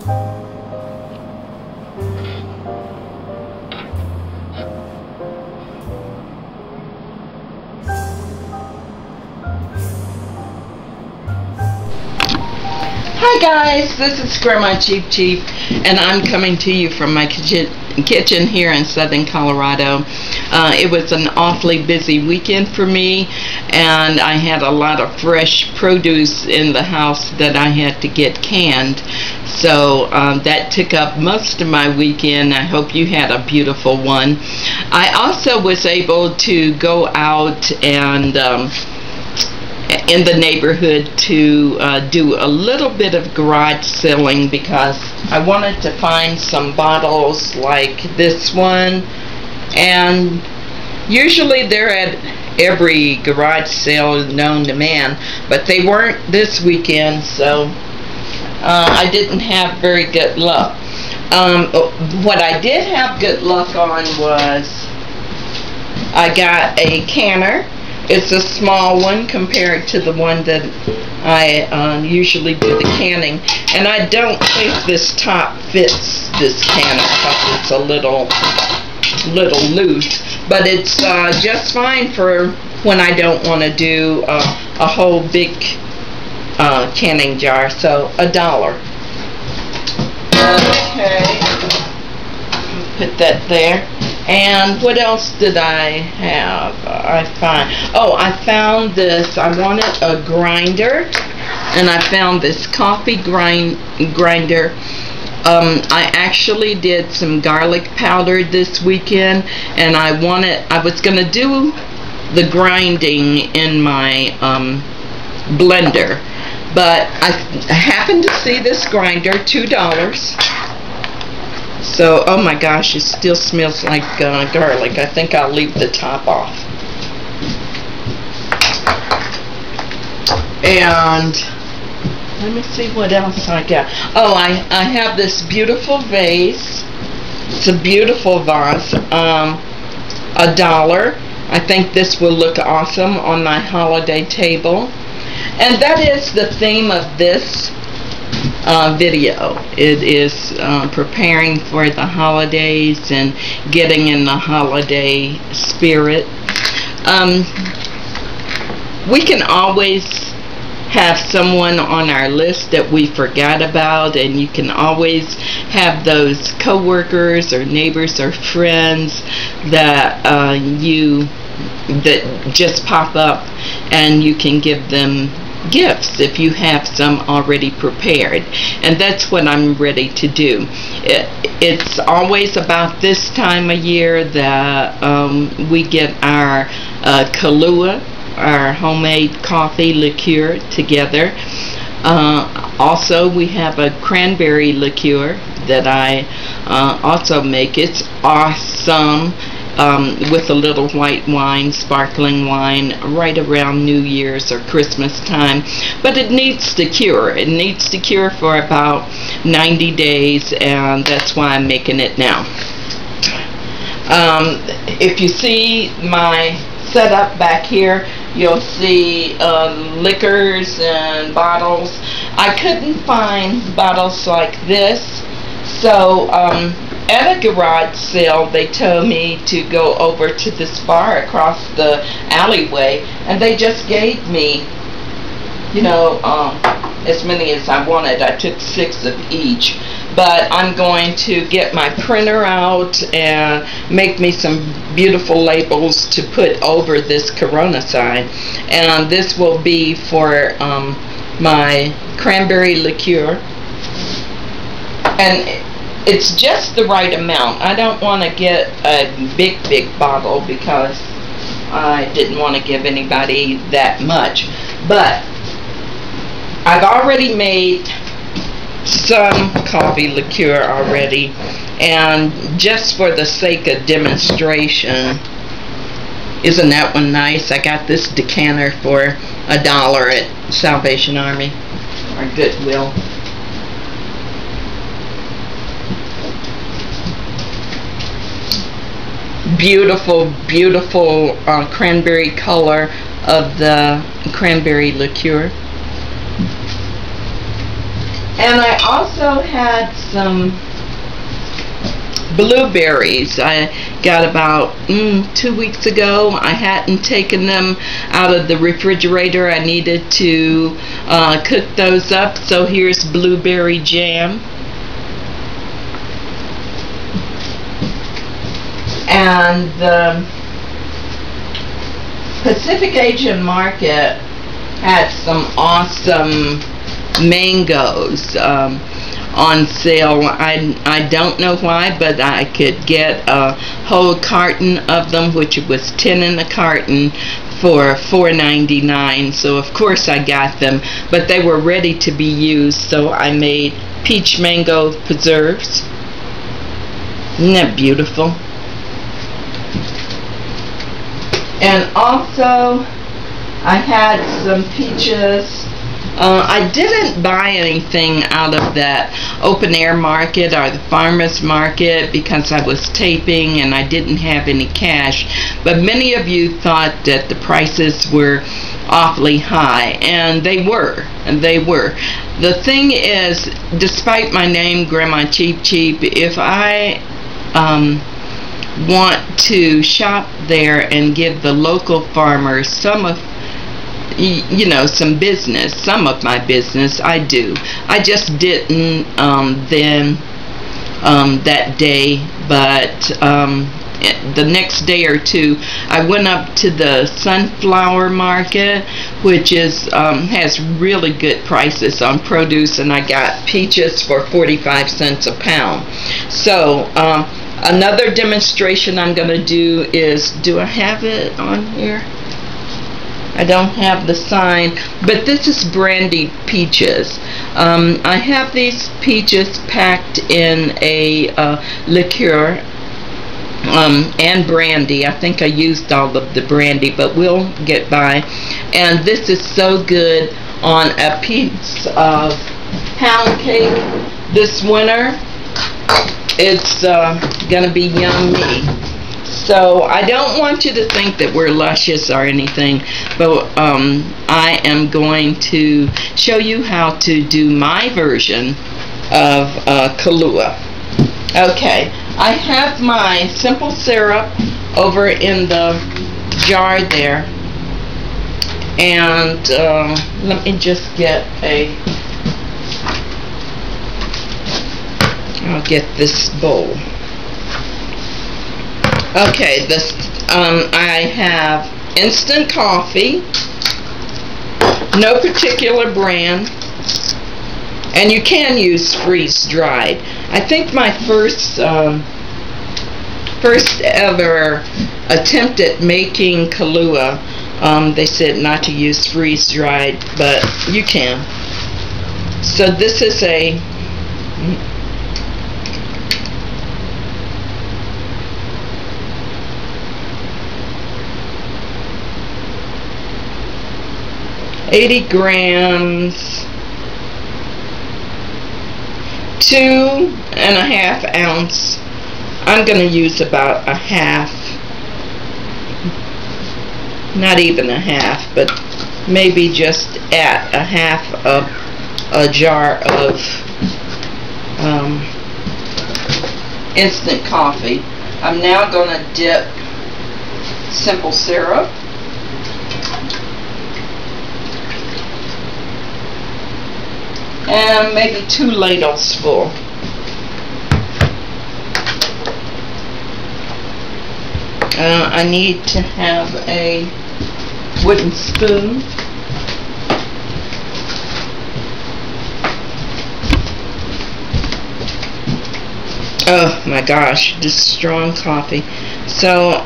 Hi guys, this is Grandma Chief, and I'm coming to you from my kitchen here in Southern Colorado. It was an awfully busy weekend for me, and I had a lot of fresh produce in the house that I had to get canned. So that took up most of my weekend. I hope you had a beautiful one. I also was able to go out and in the neighborhood to do a little bit of garage selling, because I wanted to find some bottles like this one, and usually they're at every garage sale known to man, but they weren't this weekend, so I didn't have very good luck. What I did have good luck on was I got a canner. It's a small one compared to the one that I usually do the canning, and I don't think this top fits this canner because it's a little loose, but it's just fine for when I don't want to do a whole big canning jar. So $1. Okay, put that there. And what else did I have? I found this. I wanted a grinder, and I found this coffee grinder. I actually did some garlic powder this weekend, and I was going to do the grinding in my blender, but I happened to see this grinder, $2. So, oh my gosh, it still smells like garlic. I think I'll leave the top off. And let me see what else I got. Oh, I have this beautiful vase. It's a beautiful vase. $1. I think this will look awesome on my holiday table. And that is the theme of this video. It is preparing for the holidays and getting in the holiday spirit. We can always have someone on our list that we forgot about, and you can always have those coworkers or neighbors or friends that that just pop up, and you can give them gifts if you have some already prepared. And that's what I'm ready to do. It's always about this time of year that we get our Kahlua, our homemade coffee liqueur, together. Also, we have a cranberry liqueur that I also make. It's awesome. With a little white wine, sparkling wine, right around New Year's or Christmas time. But it needs to cure. It needs to cure for about 90 days, and that's why I'm making it now. If you see my setup back here, you'll see liquors and bottles. I couldn't find bottles like this, so at a garage sale, they told me to go over to this bar across the alleyway, and they just gave me, you know, as many as I wanted. I took 6 of each, but I'm going to get my printer out and make me some beautiful labels to put over this Corona sign, and this will be for my cranberry liqueur, and it's just the right amount. I don't want to get a big bottle because I didn't want to give anybody that much. But I've already made some coffee liqueur already, and just for the sake of demonstration, isn't that one nice? I got this decanter for $1 at Salvation Army or Goodwill. Beautiful, beautiful cranberry color of the cranberry liqueur. And I also had some blueberries. I got about 2 weeks ago. I hadn't taken them out of the refrigerator. I needed to cook those up. So here's blueberry jam. And the Pacific Asian Market had some awesome mangoes on sale. I don't know why, but I could get a whole carton of them, which was 10 in a carton, for $4.99. So of course I got them, but they were ready to be used, so I made peach mango preserves. Isn't that beautiful? And also I had some peaches. I didn't buy anything out of that open air market or the farmer's market because I was taping and I didn't have any cash. But many of you thought that the prices were awfully high, and they were. The thing is, despite my name, Grandma Cheap Cheap, if I want to shop there and give the local farmers some of some business, some of my business, I do. I just didn't then that day, but the next day or two I went up to the sunflower market, which is has really good prices on produce, and I got peaches for 45 cents a pound. So another demonstration I'm going to do is, do I have it on here? I don't have the sign, but this is brandy peaches. I have these peaches packed in a liqueur and brandy. I think I used all of the brandy, but we'll get by. And this is so good on a piece of pound cake this winter. It's gonna be yummy. So I don't want you to think that we're luscious or anything, but I am going to show you how to do my version of Kahlua. Okay, I have my simple syrup over in the jar there, and let me just get I'll get this bowl. Okay, this I have instant coffee, no particular brand, and you can use freeze-dried. I think my first ever attempt at making Kahlua, they said not to use freeze-dried, but you can. So this is a 80 grams, 2.5 ounces. I'm going to use about a half, not even a half, but maybe just at a half of a jar of instant coffee. I'm now going to dip simple syrup. And maybe 2 ladles full. I need to have a wooden spoon. Oh my gosh, this strong coffee. So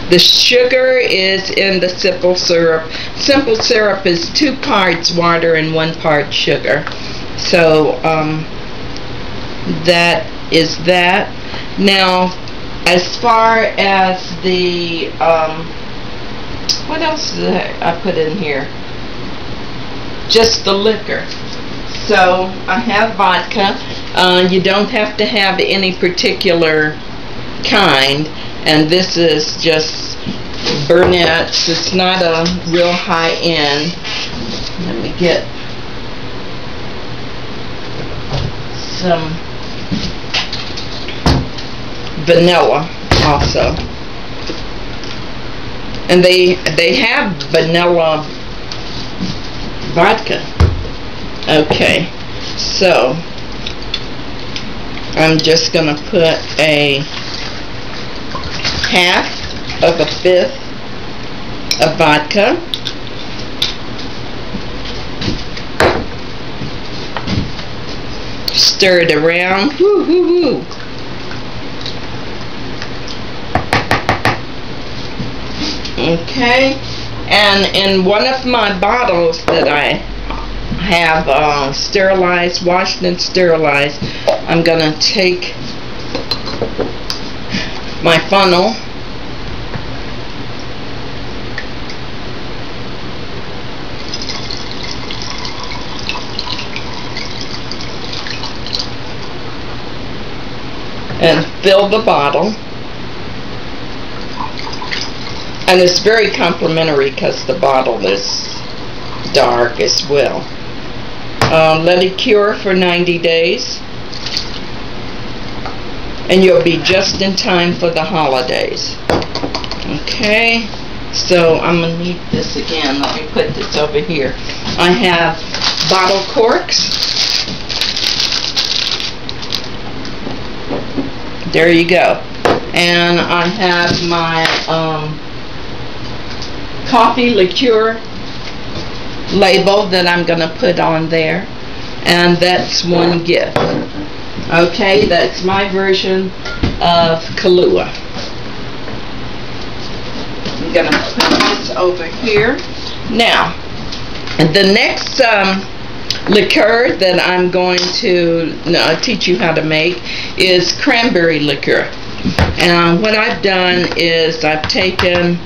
the sugar is in the simple syrup. Simple syrup is 2 parts water and 1 part sugar. So that is that. Now, as far as the what else did I put in here? Just the liquor. So I have vodka. You don't have to have any particular kind. And this is just Burnett's. It's not a real high end. Let me get some vanilla also. And they have vanilla vodka. Okay, so I'm just going to put a half of a fifth of vodka. Stir it around. Woo, woo, woo. Okay, and in one of my bottles that I have sterilized, washed and sterilized, I'm going to take my funnel and fill the bottle. And it's very complimentary because the bottle is dark as well. Let it cure for 90 days. And you'll be just in time for the holidays. Okay, so I'm going to need this again. Let me put this over here. I have bottle corks. There you go. And I have my coffee liqueur label that I'm going to put on there, and that's one gift. Okay, that's my version of Kahlua. I'm going to put this over here. Now, the next liqueur that I'm going to teach you how to make is cranberry liqueur. And what I've done is I've taken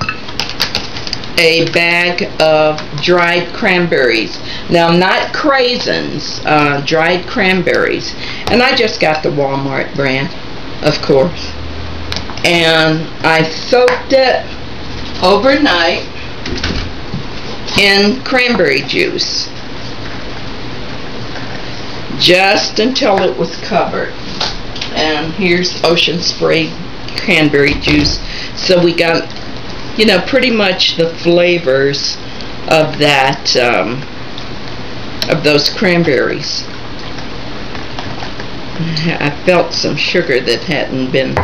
a bag of dried cranberries. Now, not craisins, dried cranberries. And I just got the Walmart brand, of course. And I soaked it overnight in cranberry juice, just until it was covered. And here's ocean spray cranberry juice. So we got, you know, pretty much the flavors of that, of those cranberries. I felt some sugar that hadn't been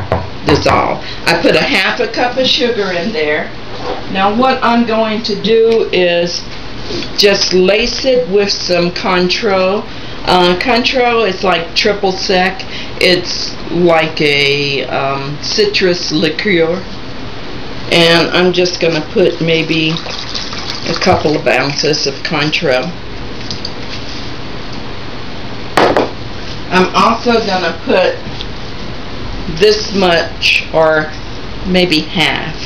dissolved. I put a half a cup of sugar in there. Now what I'm going to do is just lace it with some Cointreau. Cointreau is like triple sec. It's like a citrus liqueur. And I'm just going to put maybe a couple of ounces of Cointreau. I'm also going to put this much, or maybe half,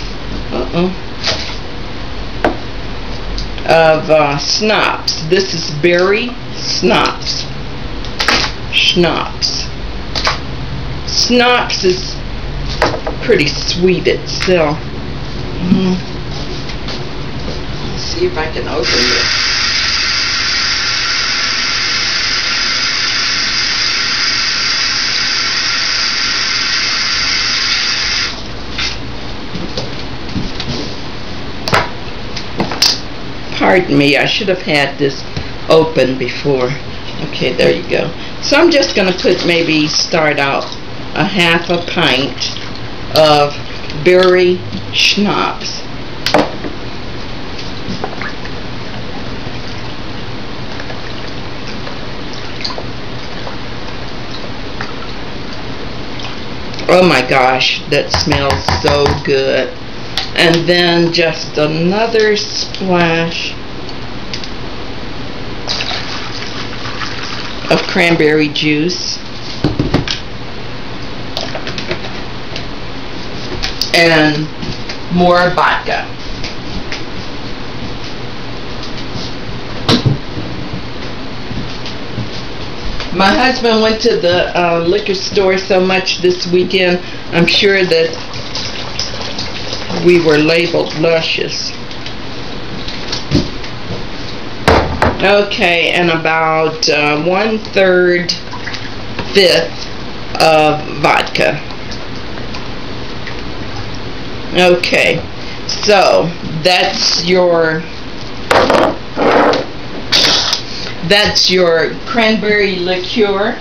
of schnapps. This is berry schnapps. Schnapps. Schnapps is pretty sweet itself. Let's see if I can open this. Pardon me, I should have had this open before. Okay, there you go. So I'm just going to put, maybe start out a half a pint of berry schnapps. Oh my gosh, that smells so good. And then just another splash of cranberry juice. And more vodka. My husband went to the liquor store so much this weekend, I'm sure that we were labeled luscious. Okay, and about 1/3 1/5 of vodka. Okay, so that's your cranberry liqueur.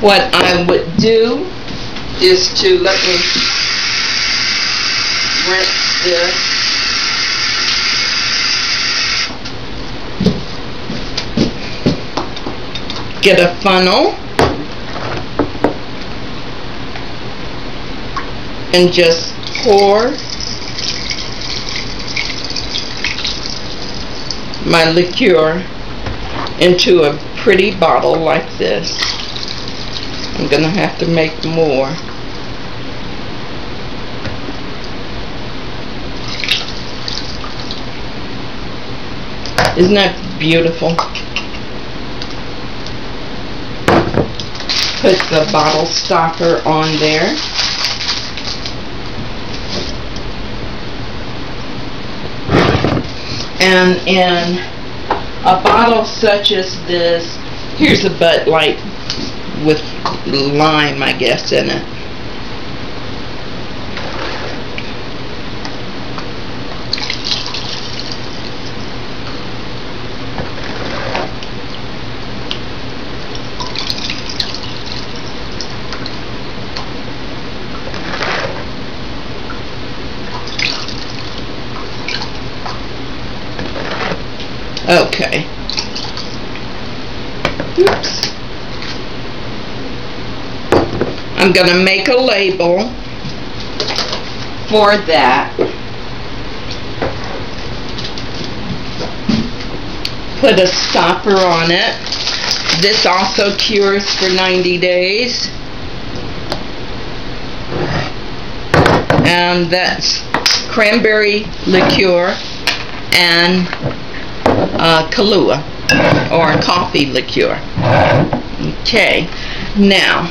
What I would do is to let me rinse this. Get a funnel and just pour my liqueur into a pretty bottle like this. I'm gonna have to make more. Isn't that beautiful? Put the bottle stopper on there. And in a bottle such as this, here's a Bud Light with lime, I guess, in it. Okay. Oops. I'm going to make a label for that. Put a stopper on it. This also cures for 90 days. And that's cranberry liqueur and Kahlua, or coffee liqueur. Okay, now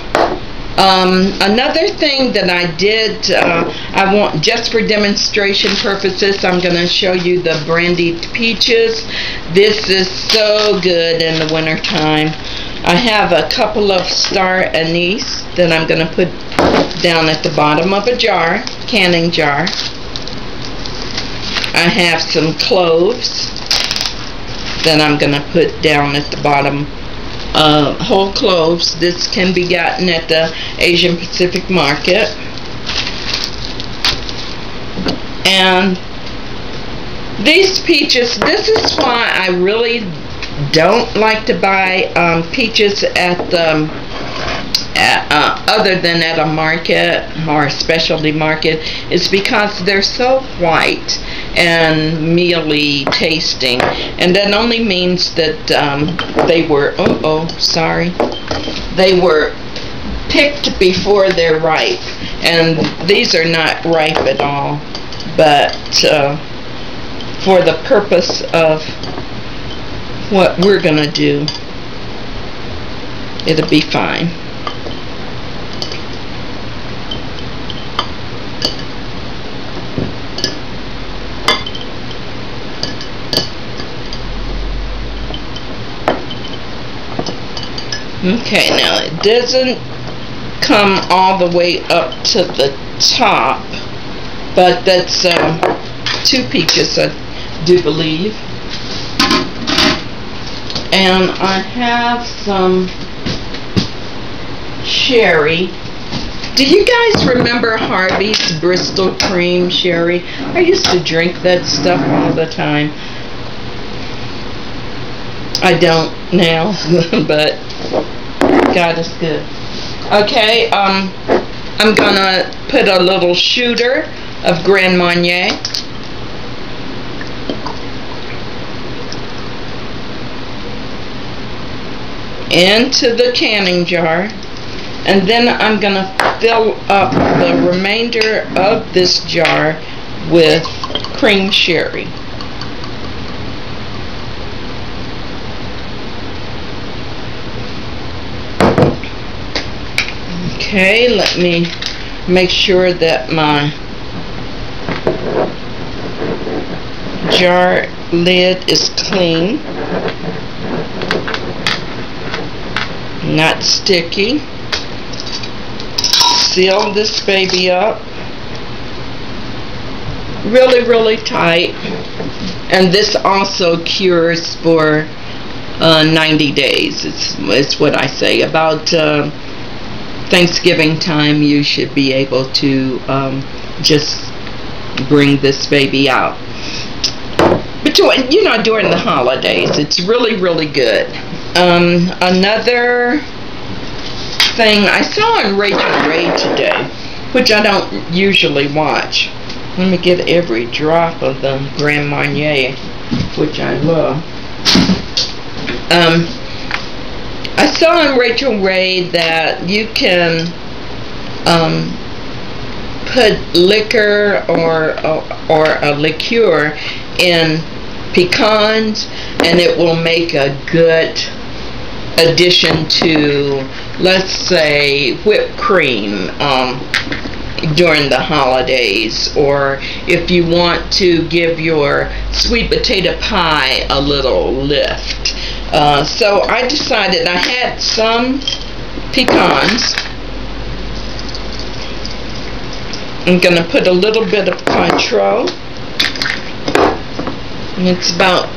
another thing that I did, I want, just for demonstration purposes, I'm going to show you the brandied peaches. This is so good in the winter time. I have a couple of star anise that I'm going to put down at the bottom of a jar, canning jar. I have some cloves that I'm going to put down at the bottom. Whole cloves. This can be gotten at the Asian Pacific Market. And these peaches, this is why I really don't like to buy peaches at the other than at a market or a specialty market, is because they're so white and mealy tasting, and that only means that they were they were picked before they're ripe, and these are not ripe at all, but for the purpose of what we're gonna do, it'll be fine. Okay, now it doesn't come all the way up to the top, but that's 2 peaches, I do believe. And I have some sherry. Do you guys remember Harvey's Bristol Cream Sherry? I used to drink that stuff all the time. I don't now, but God is good. Okay, I'm gonna put a little shooter of Grand Marnier. Into the canning jar, and then I'm gonna fill up the remainder of this jar with cream sherry. Okay, let me make sure that my jar lid is clean. not sticky. Seal this baby up really tight, and this also cures for 90 days. It's what I say. About Thanksgiving time, you should be able to just bring this baby out. Between, during the holidays, it's really good. Another thing I saw on Rachel Ray today, which I don't usually watch. Let me get every drop of the Grand Marnier, which I love. I saw on Rachel Ray that you can put liquor or a liqueur in pecans, and it will make a good addition to, let's say, whipped cream during the holidays, or if you want to give your sweet potato pie a little lift. So I decided, I had some pecans. I'm going to put a little bit of Cointreau. And it's about,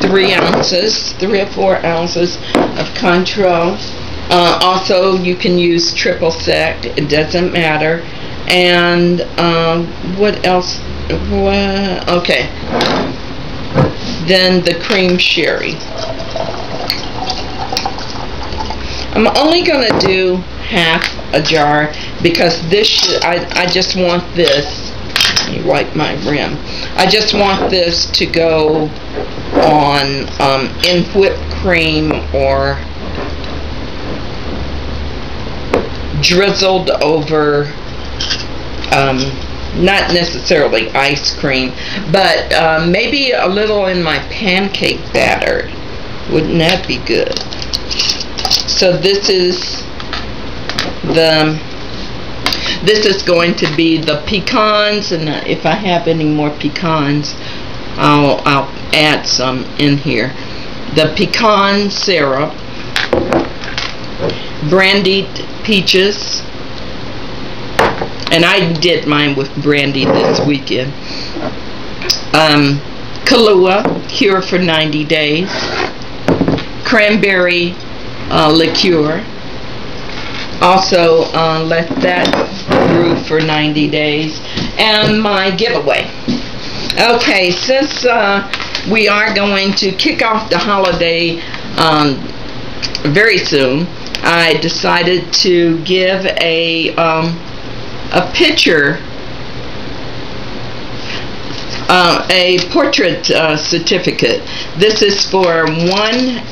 3 ounces, 3 or 4 ounces of Cointreau. Also, you can use triple sec, it doesn't matter. And what else? Okay. Then the cream sherry. I'm only going to do half a jar because this, I just want this. Let me wipe my rim. I just want this to go on in whipped cream or drizzled over, not necessarily ice cream, but maybe a little in my pancake batter. Wouldn't that be good? So this is going to be the pecans, and if I have any more pecans, I'll add some in here. The pecan syrup, brandied peaches, and I did mine with brandy this weekend. Kahlua, cure for 90 days. Cranberry liqueur. Also, let that brew for 90 days. And my giveaway. Okay, since we are going to kick off the holiday very soon, I decided to give a picture, a portrait certificate. This is for 1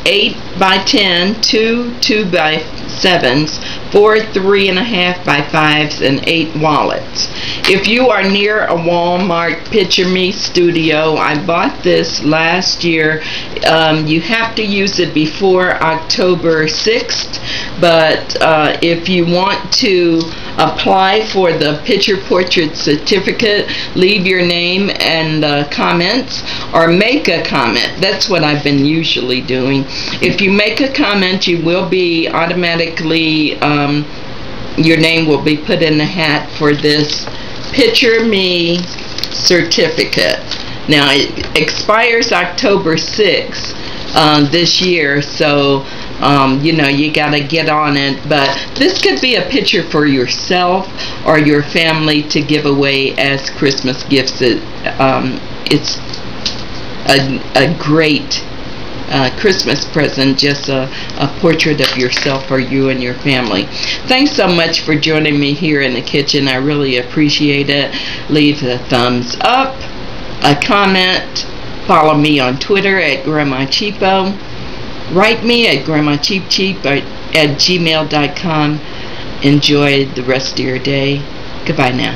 8x10, 2 2x7s, 4 3.5x5s, and 8 wallets. If you are near a Walmart Picture Me studio, I bought this last year. You have to use it before October 6th, but if you want to apply for the picture portrait certificate, leave your name and comments, or make a comment. That's what I've been usually doing. If you make a comment, you will be automatically, your name will be put in the hat for this Picture Me certificate. Now it expires October 6th this year, so you gotta get on it. But this could be a picture for yourself or your family to give away as Christmas gifts. It's a great Christmas present, just a portrait of yourself or you and your family. Thanks so much for joining me here in the kitchen. I really appreciate it. Leave a thumbs up, a comment, follow me on Twitter at Grandma Cheapo. Write me at grandmacheapcheap@gmail.com. Enjoy the rest of your day. Goodbye now.